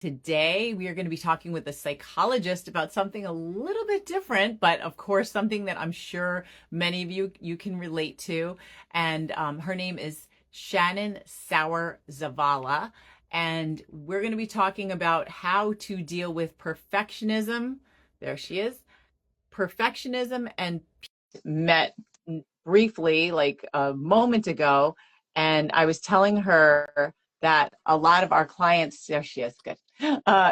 Today, we are going to be talking with a psychologist about something a little bit different, but of course, something that I'm sure many of you can relate to. And her name is Shannon Sauer-Zavala. And we're going to be talking about how to deal with perfectionism. There she is. Perfectionism and met briefly like a moment ago. And I was telling her that a lot of our clients, there she is, good,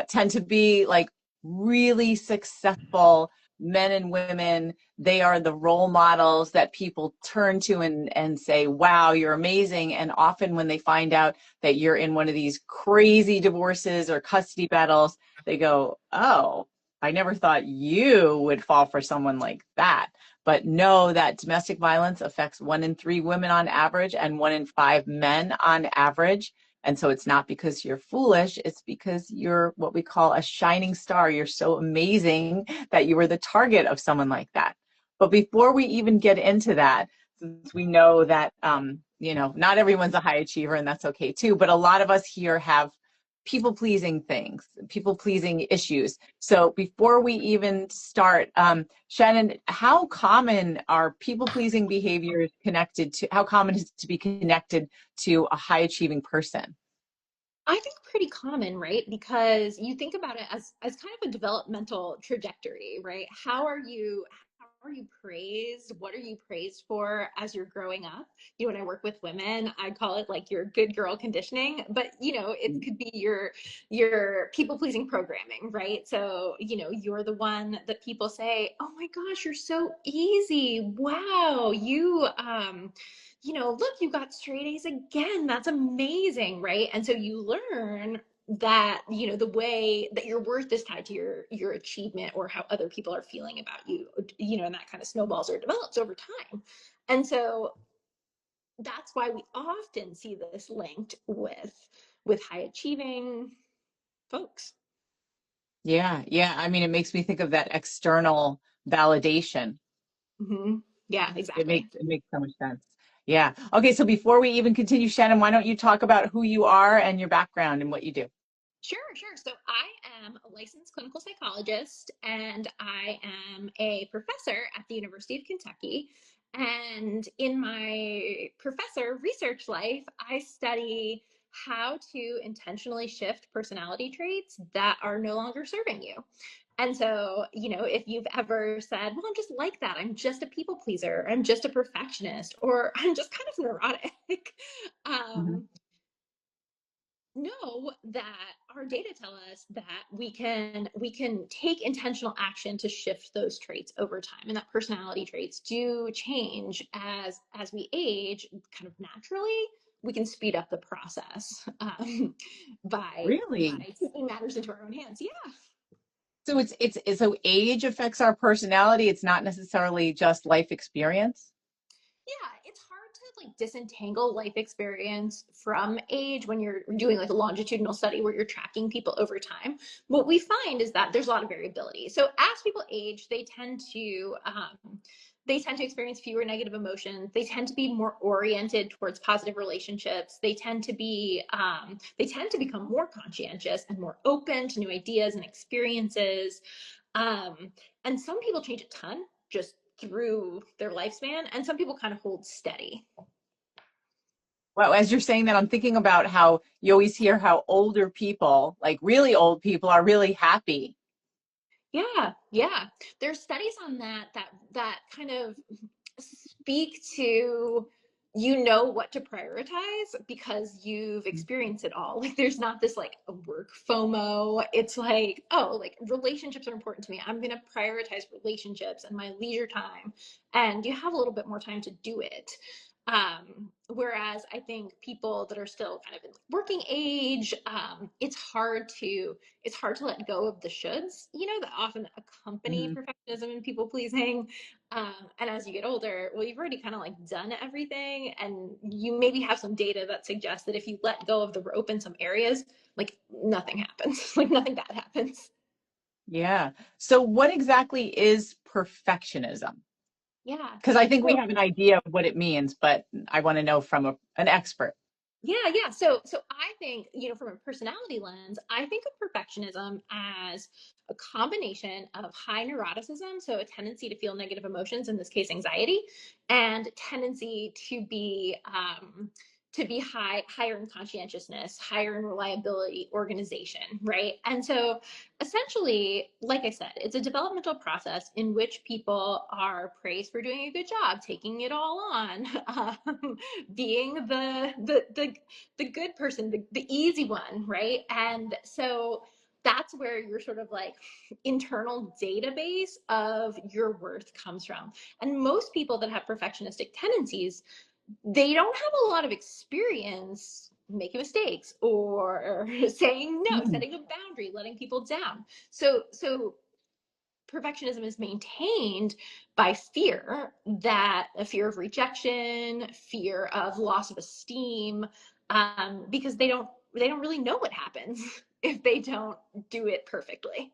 tend to be like really successful men and women. They are the role models that people turn to and say, wow, you're amazing. And often when they find out that you're in one of these crazy divorces or custody battles, they go, oh, I never thought you would fall for someone like that. But know that domestic violence affects 1 in 3 women on average and 1 in 5 men on average. And so it's not because you're foolish, it's because you're what we call a shining star. You're so amazing that you were the target of someone like that. But before we even get into that, since we know that, not everyone's a high achiever, and that's okay too, but a lot of us here have people-pleasing things, people-pleasing issues. So before we even start, Shannon, how common are people-pleasing behaviors how common is it to be connected to a high-achieving person? I think pretty common, right? Because you think about it as kind of a developmental trajectory, right? How are you praised? What are you praised for as you're growing up? When I work with women, I call it like your good girl conditioning, but it could be your people-pleasing programming, right? So, you're the one that people say, "Oh my gosh, you're so easy. Wow, look, you got straight A's again. That's amazing, right?" And so you learn that, the way that your worth is tied to your achievement or how other people are feeling about you, and that kind of snowballs or develops over time. And so that's why we often see this linked with high achieving folks. Yeah, yeah. I mean, it makes me think of that external validation. Yeah, exactly. It makes so much sense. Yeah. Okay, so before we even continue, Shannon, why don't you talk about who you are and your background and what you do? Sure, sure. So I am a licensed clinical psychologist and I am a professor at the University of Kentucky. And in my professor research life, I study how to intentionally shift personality traits that are no longer serving you. And so, if you've ever said, well, I'm just like that, I'm just a people pleaser, I'm just a perfectionist, or I'm just kind of neurotic, Mhm. um, know that our data tell us that we can take intentional action to shift those traits over time, and that personality traits do change as we age kind of naturally. We can speed up the process by Really? taking matters into our own hands. Yeah. So so age affects our personality. It's not necessarily just life experience. Yeah, it's hard to like disentangle life experience from age when you're doing like a longitudinal study where you're tracking people over time. What we find is that there's a lot of variability. So as people age, they tend to experience fewer negative emotions. They tend to be more oriented towards positive relationships. They tend to become more conscientious and more open to new ideas and experiences. Um, and some people change a ton just through their lifespan, and some people kind of hold steady. Well, as you're saying that, I'm thinking about how you always hear how older people, like really old people, are really happy. Yeah, yeah. There's studies on that kind of speak to what to prioritize because you've experienced it all. Like there's not this like a work FOMO. It's like, oh, like relationships are important to me. I'm going to prioritize relationships and my leisure time, and you have a little bit more time to do it. Whereas I think people that are still kind of in working age, it's hard to let go of the shoulds, that often accompany Mhm. perfectionism and people pleasing. And as you get older, well, you've already kind of like done everything, and you maybe have some data that suggests that if you let go of the rope in some areas, like nothing happens, like nothing bad happens. Yeah. So what exactly is perfectionism? Yeah. Because I think we So have an idea of what it means, but I want to know from an expert. Yeah. So I think, from a personality lens, I think of perfectionism as a combination of high neuroticism, so a tendency to feel negative emotions, in this case anxiety, and tendency to be higher in conscientiousness, higher in reliability, organization, right? And so essentially, like I said, it's a developmental process in which people are praised for doing a good job, taking it all on, being the good person, the easy one, right? And so that's where your sort of like internal database of your worth comes from. And most people that have perfectionistic tendencies, they don't have a lot of experience making mistakes or saying no, Mm. setting a boundary, letting people down. So perfectionism is maintained by fear, that a fear of rejection, fear of loss of esteem, because they don't really know what happens if they don't do it perfectly.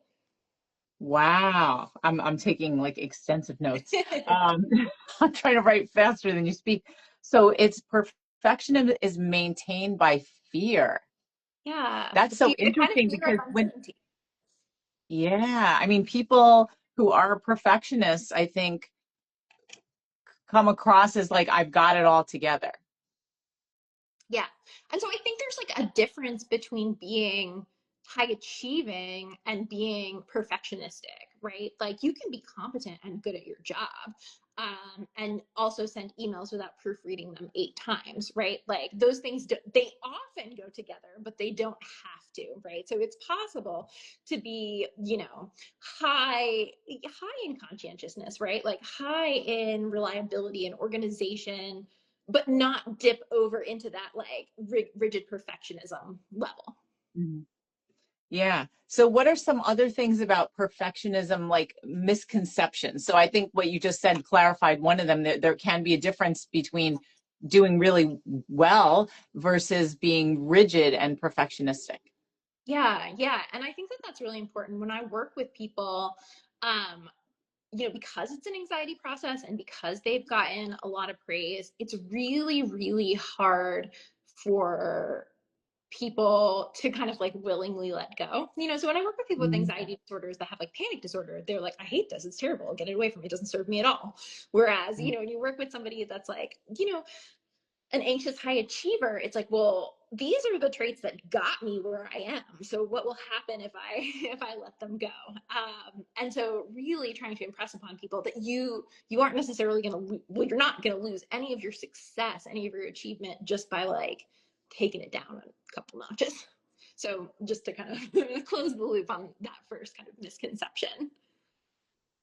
Wow. I'm taking like extensive notes. Um, I'm trying to write faster than you speak. So it's perfectionism is maintained by fear. Yeah, That's so the kind of interesting fear of because when, uncertainty. yeah, I mean, people who are perfectionists, I think, come across as like, I've got it all together. Yeah. And so I think there's like a difference between being high achieving and being perfectionistic, right? Like you can be competent and good at your job, and also send emails without proofreading them 8 times, right? Like those things, they often go together, but they don't have to, right? So it's possible to be, high in conscientiousness, right? Like high in reliability and organization, but not dip over into that like rigid perfectionism level. Mhm. Yeah. So what are some other things about perfectionism, like misconceptions? So I think what you just said clarified one of them. There can be a difference between doing really well versus being rigid and perfectionistic. Yeah. And I think that that's really important when I work with people. um because it's an anxiety process and because they've gotten a lot of praise, it's really, really hard for people to kind of like willingly let go. So when I work with people with Mhm. anxiety disorders that have like panic disorder, they're like, I hate this. It's terrible. Get it away from me. It doesn't serve me at all. Whereas, when you work with somebody that's like, an anxious high achiever, it's like, well, these are the traits that got me where I am. So what will happen if I if I let them go? And so really trying to impress upon people that you aren't necessarily going to, well, you're not going to lose any of your success, any of your achievement just by like taking it down a couple notches. So just to kind of close the loop on that first kind of misconception.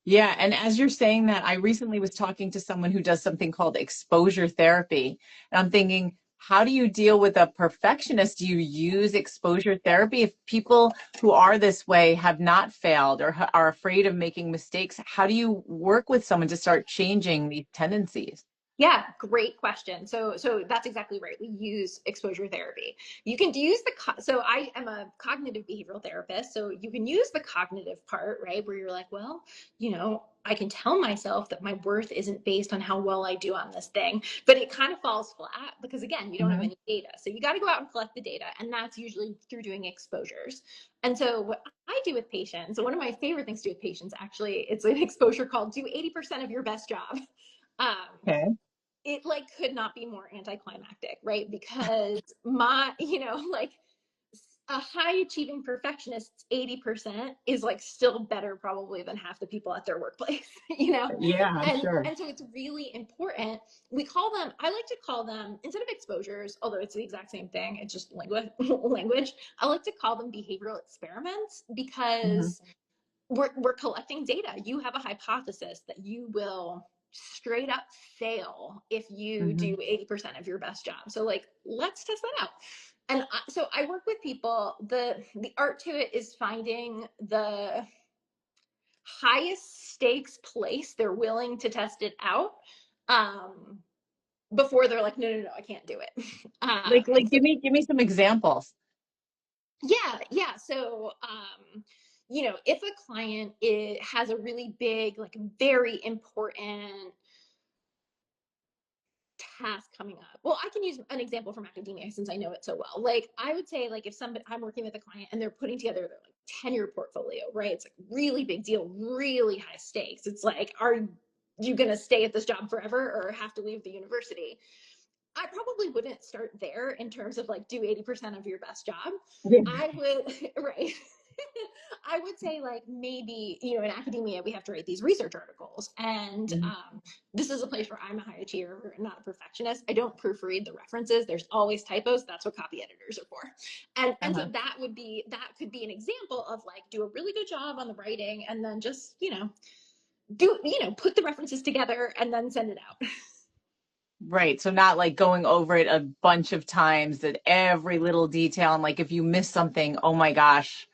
Yeah, and as you're saying that, I recently was talking to someone who does something called exposure therapy. And I'm thinking, how do you deal with a perfectionist? Do you use exposure therapy? If people who are this way have not failed or are afraid of making mistakes, how do you work with someone to start changing these tendencies? Yeah, great question. So that's exactly right. We use exposure therapy. You can use so I am a cognitive behavioral therapist, so you can use the cognitive part, right, where you're like, well, I can tell myself that my worth isn't based on how well I do on this thing, but it kind of falls flat because again, you don't have Mhm. any data. So you got to go out and collect the data, and that's usually through doing exposures. And so what I do with patients, one of my favorite things to do with patients, actually, it's an exposure called do 80% of your best job. Okay. It like could not be more anticlimactic, right? Because like a high achieving perfectionist's 80% is like still better probably than half the people at their workplace, Yeah, I'm and sure. and so it's really important. I like to call them, instead of exposures, although it's the exact same thing, it's just language. I like to call them behavioral experiments Mhm. because we're collecting data. You have a hypothesis that you will straight up fail if you do Mhm. 80% of your best job. So like, let's test that out. And so I work with people. The art to it is finding the highest stakes place they're willing to test it out, um, before they're like, no, I can't do it. Like So give me some examples. yeah. So, if a client has a really big, like very important task coming up. Well, I can use an example from academia since I know it so well. Like I would say, like if somebody I'm working with a client and they're putting together their like tenure portfolio, right? It's like really big deal, really high stakes. It's like, are you going to stay at this job forever or have to leave the university? I probably wouldn't start there in terms of like do 80% of your best job. Yeah. I would, right. I would say like maybe, in academia, we have to write these research articles. And Mhm. this is a place where I'm a high achiever, not a perfectionist. I don't proofread the references. There's always typos. That's what copy editors are for. And so Uh-huh. that could be an example of like, do a really good job on the writing and then just, put the references together and then send it out. Right. So not like going over it a bunch of times that every little detail and like if you miss something, oh my gosh,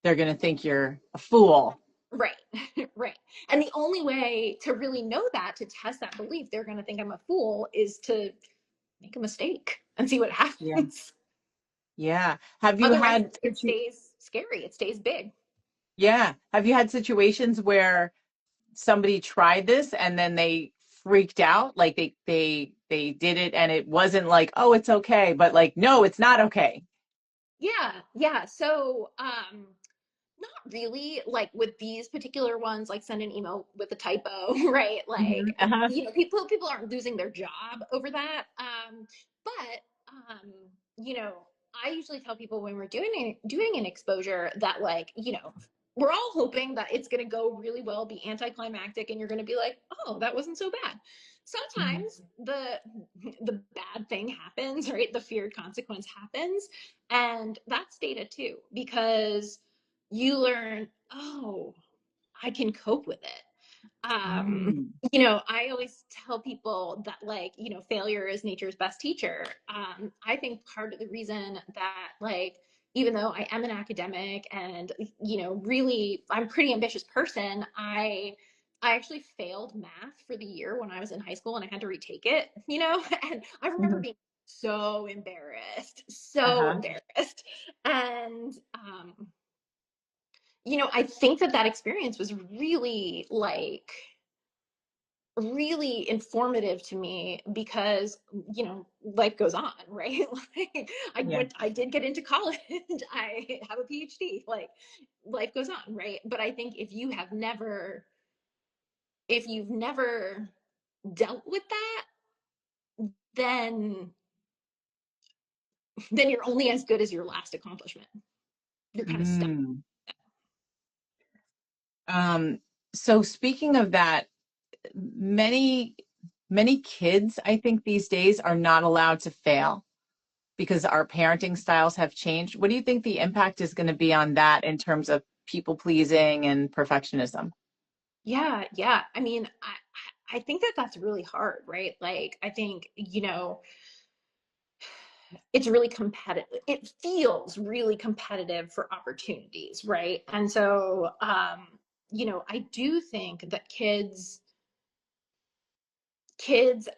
they're going to think you're a fool. Right, right. And the only way to really know that, to test that belief, they're going to think I'm a fool, is to make a mistake and see what Yeah. happens. Yeah. Have you Otherwise, had it stays scary, it stays big. yeah. Have you had situations where somebody tried this and then they freaked out? Like they did it and it wasn't like, oh, it's okay, but like, no, it's not okay. Yeah, yeah. So, not really like with these particular ones, like send an email with a typo, right? Mhm. Like, Uh-huh. people aren't losing their job over that. But I usually tell people when we're doing an exposure that like, we're all hoping that it's going to go really well, be anticlimactic, and you're going to be like, oh, that wasn't so bad. Mhm. Sometimes the bad thing happens, right? The feared consequence happens, and that's data too, because you learn, oh, I can cope with it. Mm. I always tell people that, like, failure is nature's best teacher. I think part of the reason that, like, even though I am an academic and, really I'm a pretty ambitious person, I actually failed math for the year when I was in high school and I had to retake it, and I remember Mhm. being so Uh-huh. embarrassed. And I think that experience was really like really informative to me because life goes on, right? Like Yeah. I did get into college. I have a PhD. Like life goes on, right? But I think if you've never dealt with that, then you're only as good as your last accomplishment. You're kind of stuck. Mm. Um, so speaking of that, many, many kids, I think these days are not allowed to fail because our parenting styles have changed. What do you think the impact is going to be on that in terms of people pleasing and perfectionism? Yeah, yeah. I mean, I think that's really hard, right? Like I think, it's really competitive. It feels really competitive for opportunities, right? And so, I do think that kids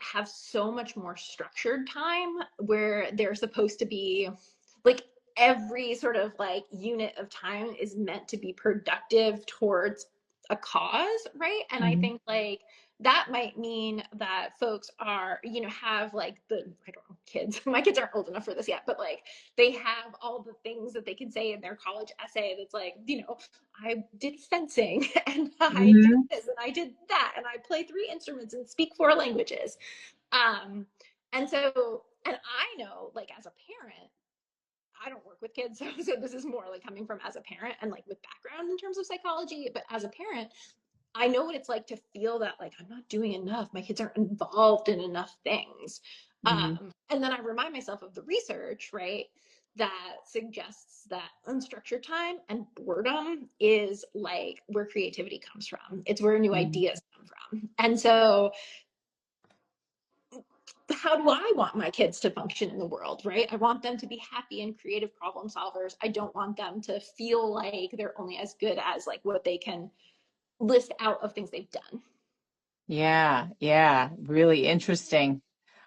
have so much more structured time where they're supposed to be like every sort of like unit of time is meant to be productive towards a cause, right? And I Mhm. think like that might mean that folks are, have like I don't know, kids. My kids aren't old enough for this yet, but like they have all the things that they can say in their college essay that's like, I did fencing and I did Mhm. this and I did that and I play 3 instruments and speak 4 languages. Um, and I know, like, as a parent, I don't work with kids, so this is more like coming from as a parent and like with background in terms of psychology. But as a parent, I know what it's like to feel that like I'm not doing enough. My kids aren't involved in enough things. Mhm. And then I remind myself of the research, right? That suggests that unstructured time and boredom is like where creativity comes from. It's where new Mhm. ideas come from. And so how do I want my kids to function in the world, right? I want them to be happy and creative problem solvers. I don't want them to feel like they're only as good as like what they can list out of things they've done. Yeah, yeah, really interesting.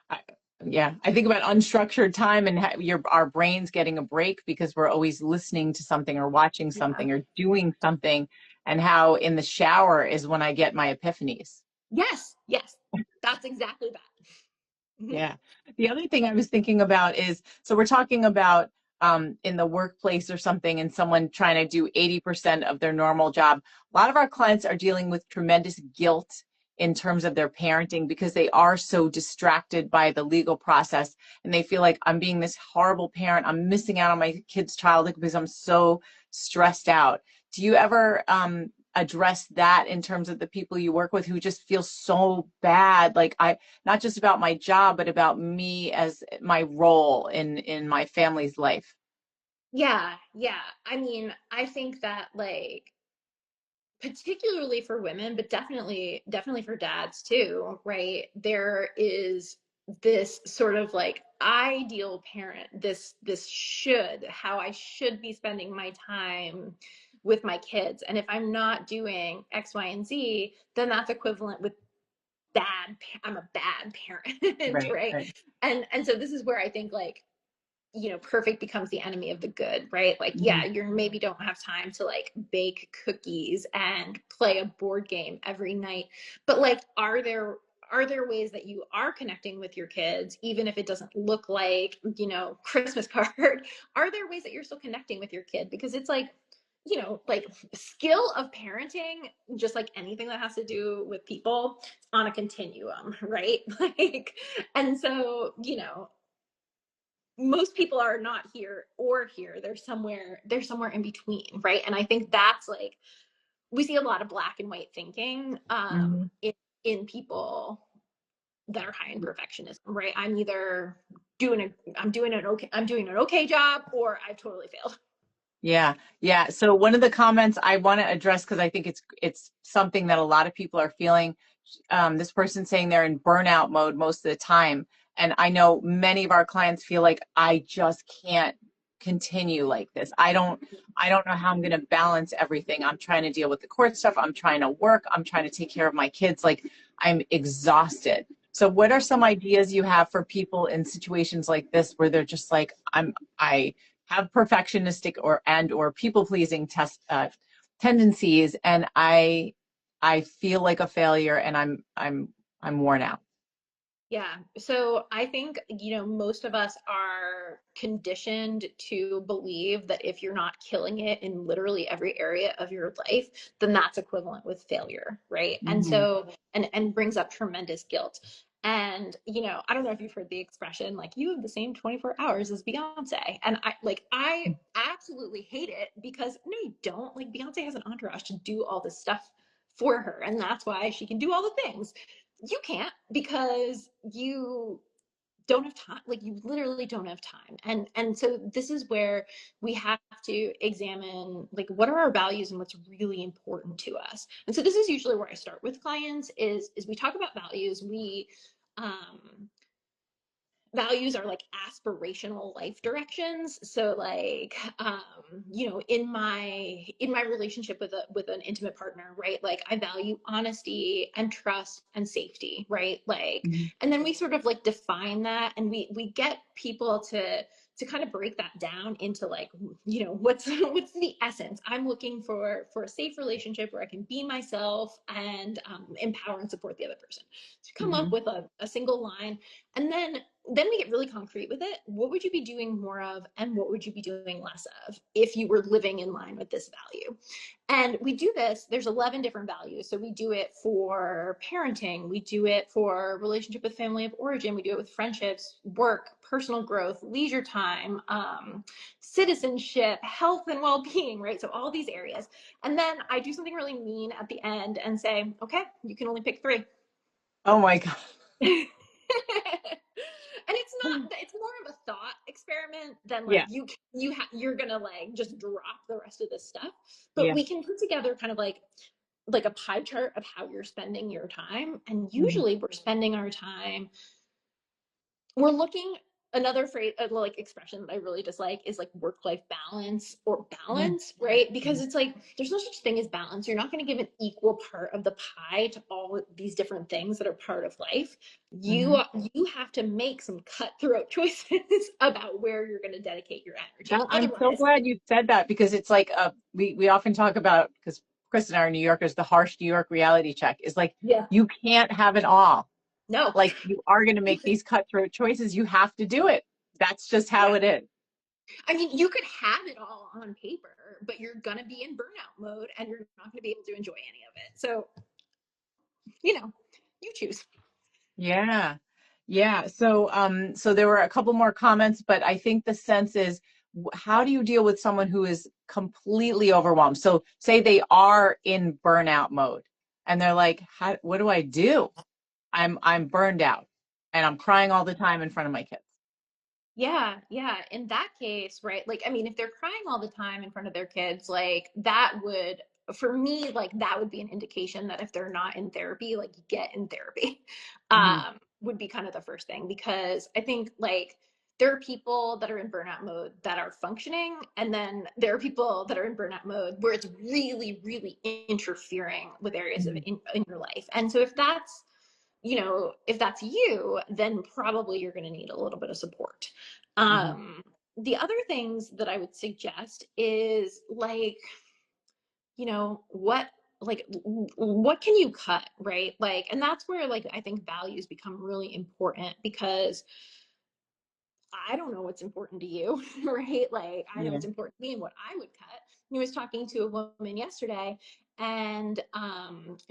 I, yeah, I think about unstructured time and our brains getting a break because we're always listening to something or watching Yeah. something or doing something, and how in the shower is when I get my epiphanies. Yes, yes. That's exactly that. Yeah. The other thing I was thinking about is, so we're talking about in the workplace or something, and someone trying to do 80% of their normal job. A lot of our clients are dealing with tremendous guilt in terms of their parenting because they are so distracted by the legal process, and they feel like I'm being this horrible parent. I'm missing out on my kid's childhood because I'm so stressed out. Do you ever address that in terms of the people you work with who just feel so bad? Like, not just about my job, but about me as my role in my family's life. Yeah, yeah. I mean, I think that like particularly for women, but definitely for dads too, right? There is this sort of like ideal parent, this should, how I should be spending my time with my kids. And if I'm not doing X, Y, and Z, then that's equivalent with bad, I'm a bad parent, Right, right? right. And so this is where I think like, perfect becomes the enemy of the good, right? Like, Mhm. yeah, you maybe don't have time to like bake cookies and play a board game every night, but like, are there ways that you are connecting with your kids, even if it doesn't look like, Christmas card? Are there ways that you're still connecting with your kid? Because it's like, like skill of parenting, just like anything that has to do with people, on a continuum, right? Like, and so, most people are not here or here. They're somewhere in between, right? And I think that's like, we see a lot of black and white thinking Mhm. in people that are high in perfectionism, right? I'm doing an okay job, or I've totally failed. Yeah, yeah. So one of the comments I want to address, because I think it's something that a lot of people are feeling. This person saying they're in burnout mode most of the time, and I know many of our clients feel like I just can't continue like this. I don't know how I'm going to balance everything. I'm trying to deal with the court stuff. I'm trying to work. I'm trying to take care of my kids. Like, I'm exhausted. So what are some ideas you have for people in situations like this where they're just like, I have perfectionistic or people pleasing tendencies, and I feel like a failure, and I'm worn out. Yeah. So I think, most of us are conditioned to believe that if you're not killing it in literally every area of your life, then that's equivalent with failure, right? And Mhm. so, and brings up tremendous guilt. And, I don't know if you've heard the expression, like, you have the same 24 hours as Beyonce. And I absolutely hate it, because no, you don't. Like, Beyonce has an entourage to do all this stuff for her. And that's why she can do all the things. You can't, because you don't have time. Like, you literally don't have time. And so this is where we have to examine, like, what are our values and what's really important to us. And so this is usually where I start with clients, is we talk about values. We um values are like aspirational life directions. So like, in my relationship with an intimate partner, right? Like, I value honesty and trust and safety, right? Like, Mhm. and then we sort of like define that, and we get people to kind of break that down into like, what's the essence. I'm looking for a safe relationship where I can be myself and empower and support the other person. So come up Mhm. with a single line, and then we get really concrete with it. What would you be doing more of, and what would you be doing less of, if you were living in line with this value? And we do this, there's 11 different values. So we do it for parenting, we do it for relationship with family of origin, we do it with friendships, work, personal growth, leisure time, citizenship, health and well-being, right? So all these areas. And then I do something really mean at the end and say, okay, you can only pick 3. Oh my God. And it's more of a thought experiment than like, Yeah. you're gonna like just drop the rest of this stuff. But Yeah. we can put together kind of like a pie chart of how you're spending your time. And Mhm. usually we're spending our time, we're looking, another phrase, like expression that I really dislike, is like work life balance, or Mhm. balance, right? Because it's like, there's no such thing as balance. You're not going to give an equal part of the pie to all these different things that are part of life. you Mhm. you have to make some cutthroat choices about where you're going to dedicate your energy. I'm so Otherwise, glad you said that, because it's like we often talk about, because Chris and I are New Yorkers, the harsh New York reality check is like, yeah, you can't have it all. No. Like you are going to make these cutthroat choices. You have to do it. That's just how Yeah. it is. I mean, you could have it all on paper, but you're going to be in burnout mode and you're not going to be able to enjoy any of it. So, you know, you choose. Yeah. Yeah. So there were a couple more comments, but I think the sense is how do you deal with someone who is completely overwhelmed? So say they are in burnout mode and they're like, what do I do? I'm burned out and I'm crying all the time in front of my kids. Yeah, yeah. In that case, right? Like, I mean, if they're crying all the time in front of their kids, like that would, for me, like that would be an indication that if they're not in therapy, like get in therapy, Hmm. would be kind of the first thing. Because I think like there are people that are in burnout mode that are functioning, and then there are people that are in burnout mode where it's really, really interfering with areas of Hmm. in your life. And so if that's, if that's you, then probably you're going to need a little bit of support. Hmm. The other things that I would suggest is like, what, like, what can you cut, right? Like, and that's where, like, I think values become really important because I don't know what's important to you, right? Like, I know Yeah. what's important to me and what I would cut. I was talking to a woman yesterday, and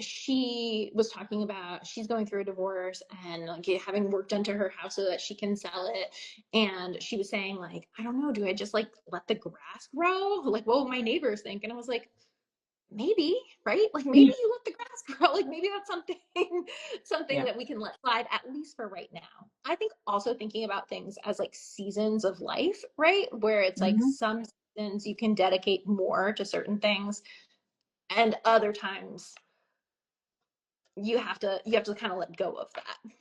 she was talking about she's going through a divorce and like having work done to her house so that she can sell it. And she was saying, like, I don't know, do I just like let the grass grow? Like, what will my neighbors think? And I was like, maybe, right? Like maybe you let the grass grow. Like maybe that's something something Yeah. that we can let slide at least for right now. I think also thinking about things as like seasons of life, right? Where it's like Hmm. some seasons you can dedicate more to certain things and other times you have to kind of let go of that.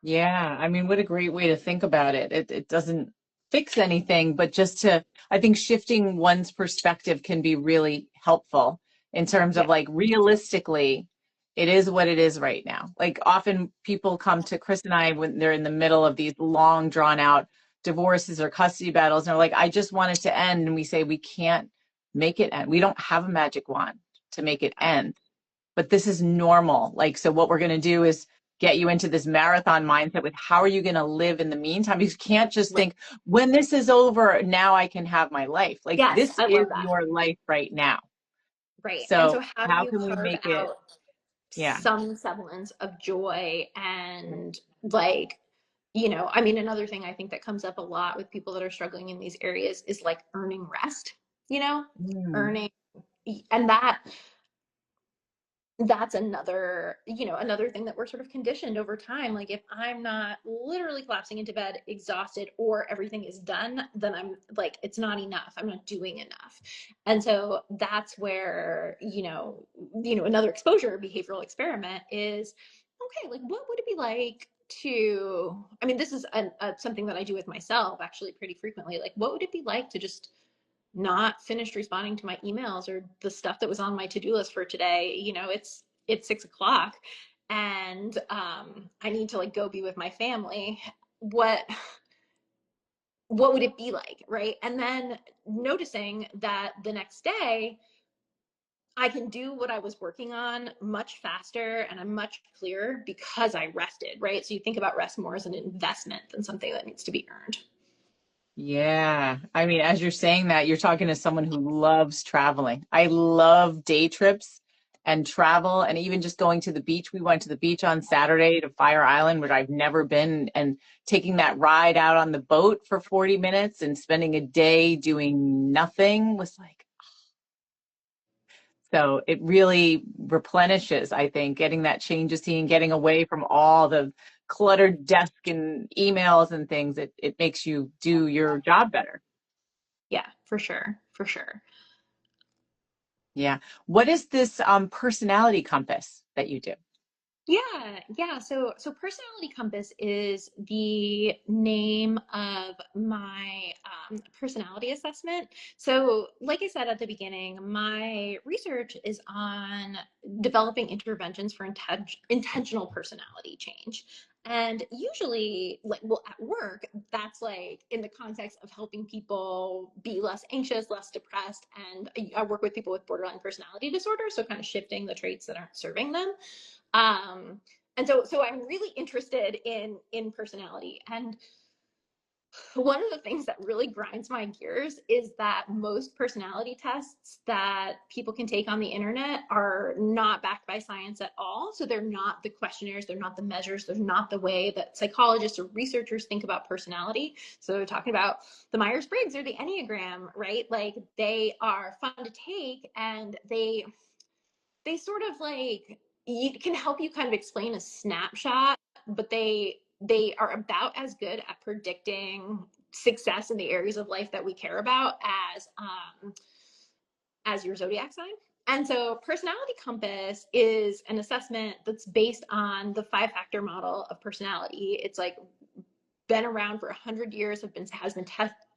Yeah, I mean, what a great way to think about it. It doesn't fix anything, but just to, I think shifting one's perspective can be really helpful in terms of Yeah. like realistically, it is what it is right now. Like often people come to Chris and I when they're in the middle of these long drawn out divorces or custody battles, and they're like, I just want it to end. And we say, we can't make it end. We don't have a magic wand to make it end, but this is normal. Like, so what we're going to do is get you into this marathon mindset with how are you going to live in the meantime? You can't just Right. think, when this is over, now I can have my life. Like, Yes, this I is love that. your life right now. Right. And so So, how do how you can we carve make it? out Yeah. some semblance of joy and like, I mean, another thing I think that comes up a lot with people that are struggling in these areas is like earning rest, you know, Mm. earning, and that's another thing that we're sort of conditioned over time. Like if I'm not literally collapsing into bed exhausted or everything is done, then I'm like, it's not enough, I'm not doing enough. And so that's where another exposure behavioral experiment is, okay, like what would it be like to, I mean, this is something that I do with myself actually pretty frequently. Like what would it be like to just not finished responding to my emails or the stuff that was on my to-do list for today? It's 6 o'clock and I need to like go be with my family. What would it be like, right? And then noticing that the next day I can do what I was working on much faster and I'm much clearer because I rested, right? So you think about rest more as an investment than something that needs to be earned. Yeah. I mean, as you're saying that, you're talking to someone who loves traveling. I love day trips and travel and even just going to the beach. We went to the beach on Saturday to Fire Island, which I've never been, and taking that ride out on the boat for 40 minutes and spending a day doing nothing was like, so it really replenishes, I think, getting that change of scene, getting away from all the cluttered desk and emails and things. It makes you do your job better. Yeah, for sure, for sure. Yeah. What is this personality compass that you do? Yeah, yeah. So Personality Compass is the name of my personality assessment. So, like I said at the beginning, my research is on developing interventions for intentional personality change. And usually, like, well, at work, that's like in the context of helping people be less anxious, less depressed. And I work with people with borderline personality disorder. So, kind of shifting the traits that aren't serving them. Um, And so I'm really interested in personality. And one of the things that really grinds my gears is that most personality tests that people can take on the internet are not backed by science at all. So they're not the questionnaires, they're not the measures, they're not the way that psychologists or researchers think about personality. So talking about the Myers-Briggs or the Enneagram, right? Like they are fun to take, and they sort of like can help you kind of explain a snapshot, but they are about as good at predicting success in the areas of life that we care about as your zodiac sign. And so personality compass is an assessment that's based on the 5-factor model of personality. It's like been around for 100 years, has been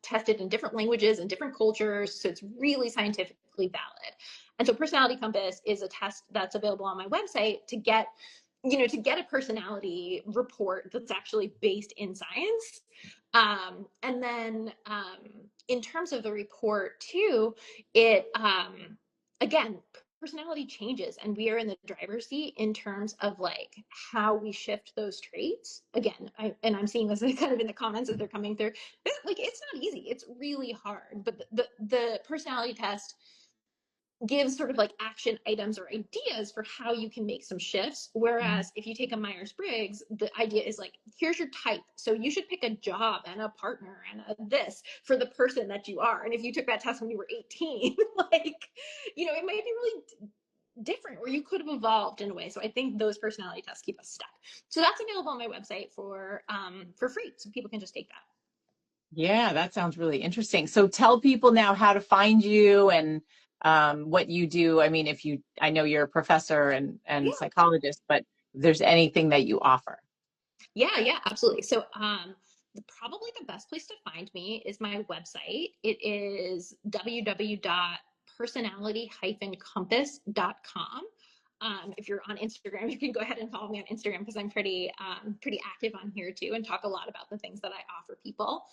tested in different languages and different cultures, so it's really scientifically valid. And so personality compass is a test that's available on my website to get a personality report that's actually based in science. And then in terms of the report too, it again, personality changes, and we are in the driver's seat in terms of like how we shift those traits. Again, I'm seeing this kind of in the comments as they're coming through. Like it's not easy, it's really hard, but the personality test gives sort of like action items or ideas for how you can make some shifts. Whereas if you take a Myers-Briggs, the idea is like, here's your type. So you should pick a job and a partner and this for the person that you are. And if you took that test when you were 18, like, it might be really different, or you could have evolved in a way. So I think those personality tests keep us stuck. So that's available on my website for free. So people can just take that. Yeah, that sounds really interesting. So tell people now how to find you and what you do. I mean, I know you're a professor and Yeah. psychologist, but if there's anything that you offer. Yeah, absolutely. So, probably the best place to find me is my website. It is www.personality-compass.com. If you're on Instagram, you can go ahead and follow me on Instagram because I'm pretty active on here too, and talk a lot about the things that I offer people.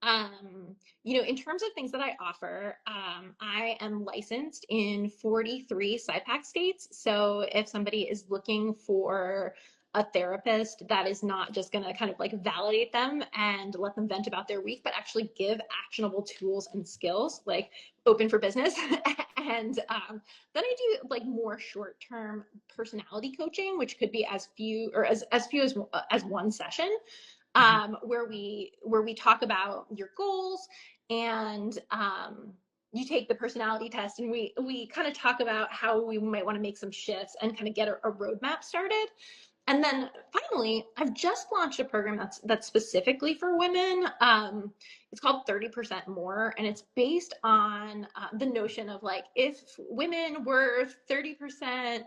In terms of things that I offer, I am licensed in 43 SIPAC states. So if somebody is looking for a therapist that is not just going to kind of like validate them and let them vent about their week, but actually give actionable tools and skills, like open for business. And then I do like more short-term personality coaching, which could be as few or as few as one session, where we talk about your goals, and you take the personality test, and we kind of talk about how we might want to make some shifts and kind of get a roadmap started. And then finally, I've just launched a program that's specifically for women. It's called 30% More, and it's based on the notion of like, if women were 30%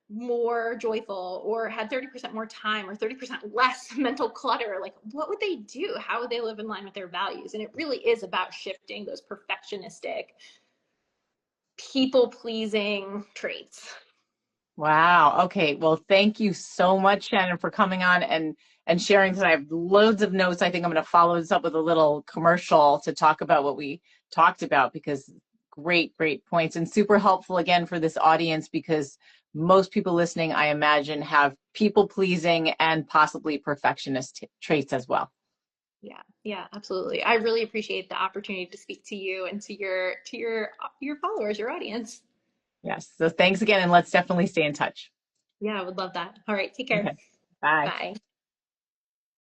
more joyful, or had 30% more time, or 30% less mental clutter, like what would they do? How would they live in line with their values? And it really is about shifting those perfectionistic, people pleasing traits. Wow. Okay. Well, thank you so much, Shannon, for coming on and sharing today. I have loads of notes. I think I'm going to follow this up with a little commercial to talk about what we talked about, because great points, and super helpful again for this audience, because most people listening, I imagine, have people pleasing and possibly perfectionist traits as well. Yeah, absolutely. I really appreciate the opportunity to speak to you and to your followers, your audience. Yes. So thanks again, and let's definitely stay in touch. Yeah, I would love that. All right, take care. Okay. Bye. Bye.